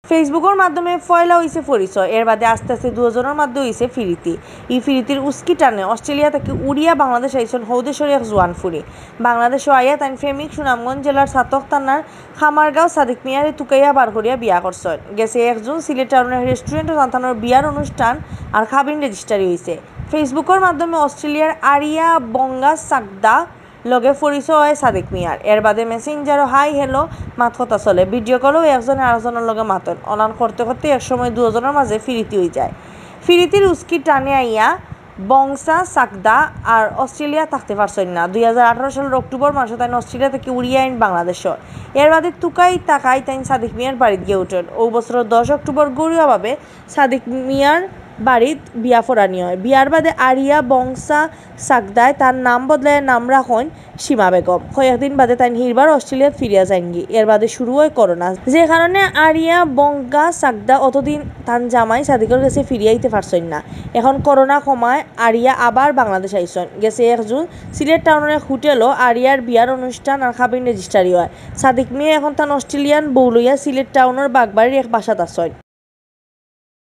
ফেসবুকের মাধ্যমে ফয়লা হয়েছে পরিচয়, এর বাদে আস্তে আস্তে দুজনের মধ্যে হয়েছে ফিরিতি। এই ফিরিতির উস্কি টানে অস্ট্রেলিয়া থেকে উড়িয়া বাংলাদেশ আইসন হৌদেশ্বরী এক জোয়ান ফুরি। বাংলাদেশও আইয়া তাই প্রেমিক সুনামগঞ্জ জেলার ছাতক থানার খামারগাঁও সাদিক মিয়ারে তুকাইয়া বার করিয়া বিয়া করছেন। গেছে 1 জুন সিলেট টাউনের রেস্টুরেন্ট ও সন্তানের বিয়ার অনুষ্ঠান আর খাবিন রেজিস্ট্রারি হয়েছে। ফেসবুকের মাধ্যমে অস্ট্রেলিয়ার আরিয়া বঙ্গা সাকদা লগে পরিচয় হয় সাদিক মিয়ার। এর বাদে মেসেঞ্জারও হাই হ্যালো মাত কথা চলে, ভিডিও কলেও একজনে আরেকজনের লগে মাতন। অনান করতে করতে একসময় দুজনের মাঝে ফিরিতি হয়ে যায়। ফিরিতির উস্কি টানে আইয়া বংসা সাকদা আর অস্ট্রেলিয়া থাকতে পারছেন না। 2018 সালের অক্টোবর মাসে তাই অস্ট্রেলিয়া থেকে উড়িয়ে আইন বাংলাদেশও। এর বাদে তুকাই তাকাই তাই সাদিক মিয়ার বাড়িতে গিয়ে ওঠেন। ও বছরের 10 অক্টোবর গড়িয়াভাবে সাদিক মিয়ার বাড়িত বিয়া ফোরানি হয়। বিয়ার বাদে আরিয়া বংসা সাকদায় তার নাম বদলায় নাম রাখেন সীমা বেগম। কয়েকদিন বাদে তাই হিরবার অস্ট্রেলিয়া ফিরিয়া যায়নি। এর বাদে শুরু হয় করোনা, যে কারণে আরিয়া বঙ্গা সাকদা অতদিন তান জামাই সাদিকের কাছে ফিরিয়ে আইতে পারছেন না। এখন করোনা কমায় আরিয়া আবার বাংলাদেশ আইসন। গেছে 1 জুন সিলেট টাউনের এক হোটেলও আরিয়ার বিয়ার অনুষ্ঠান আর খাবিন রেজিস্ট্রারি হয়। সাদিক মিয়া এখন তান অস্ট্রেলিয়ান বউ লইয়া সিলেট টাউনের বাগবাড়ির এক বাসাত আসেন।